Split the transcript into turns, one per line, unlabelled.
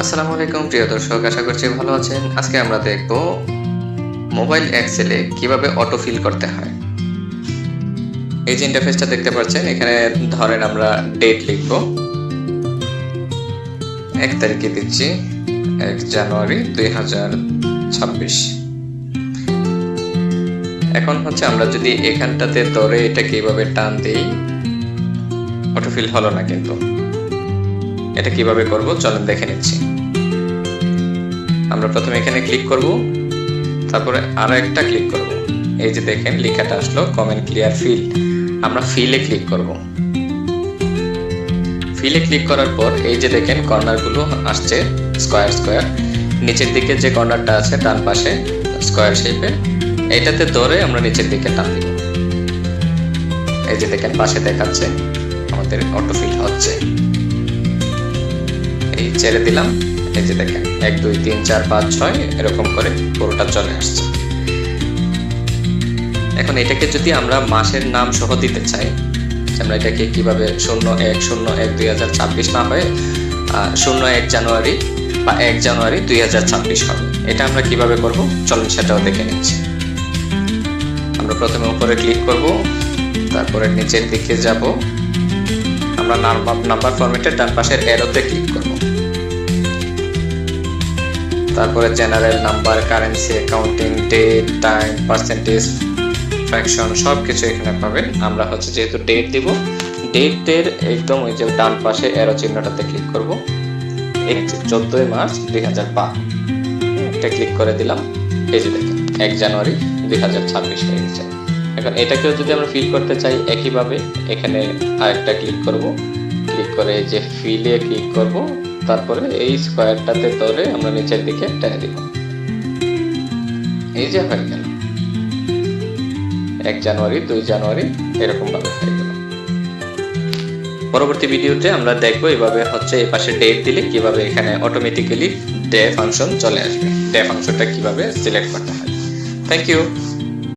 আসসালামু আলাইকুম প্রিয় দর্শক, আশা করছি ভালো আছেন। আজকে আমরা দেখব মোবাইল এক্সেলে কিভাবে অটো ফিল করতে হয়। এই যে ইন্টারফেসটা দেখতে পাচ্ছেন, এখানে ধরেন আমরা ডেট লিখব, 1 তারিখে দিচ্ছি 1 জানুয়ারি 2026। এখন হচ্ছে আমরা যদি এখানটাতে ধরে এটা কিভাবে টান দিই, অটো ফিল হলো না, কিন্তু এটা কিভাবে করব চলেন দেখে নিচ্ছি। আমরা প্রথমে এখানে ক্লিক করব, তারপরে আরো একটা ক্লিক করব। এই যে দেখেন লেখাটা আসলো কমেন্ট ক্লিয়ার ফিল। আমরা ফিলে ক্লিক করব। ফিলে ক্লিক করার পর এই যে দেখেন কর্নার গুলো আসছে স্কয়ার স্কয়ার। নিচের দিকে যে কর্নারটা আছে ডান পাশে স্কয়ার শেপে, এইটাতে ধরে আমরা নিচের দিকে টান দিব। এই যে দেখেন পাশে দেখাচ্ছে আমাদের অটো ফিল হচ্ছে। এই ছেড়ে দিলাম, এই যে দেখেন 1 2 3 4 5 6 এরকম করে পুরোটা চলে আসছে। এখন এটাকে যদি আমরা মাসের নাম সহ দিতে চাই, আমরা এটাকে কিভাবে 01/01/2026 না হয়ে 01 জানুয়ারি বা 1 জানুয়ারি 2026 হবে, এটা আমরা কিভাবে করব চলুন সেটাও দেখে নিচ্ছি। আমরা প্রথমে উপরে ক্লিক করব, তারপরে নিচের দিকে যাব, আমরা নাম্বার ফরম্যাটের ডান পাশের অ্যারোতে ক্লিক করব। তারপরে general, number, currency, accounting, date, time, percentage, fraction সবকিছু এখানে পাবেন। আমরা হচ্ছে যেহেতু ডেট দিব, ডেটের একদম ওই যে ডান পাশে অ্যারো চিহ্নটাতে ক্লিক করব। এই যে 14 মার্চ 2012 এটা ক্লিক করে দিলাম। এই যে দেখেন 1 জানুয়ারি 2026 হয়ে গেছে। এখন এটাকেও যদি আমরা ফিল করতে চাই একইভাবে এখানে আরেকটা ক্লিক করব, ক্লিক করে এই যে ফিলে ক্লিক করব, তারপরে এই স্কয়ারটাতে ধরে আমরা নিচের দিকে টেনে দিব। এই যে হয়ে গেল 1 জানুয়ারি 2 জানুয়ারি এরকম ভাবে হয়ে গেল। পরবর্তী ভিডিওতে আমরা দেখবো এভাবে হচ্ছে এই পাশে ডেট দিলে কিভাবে এখানে অটোমেটিক্যালি ডে ফাংশন চলে আসবে, ডে ফাংশনটা কিভাবে সিলেক্ট করতে হয়। Thank you.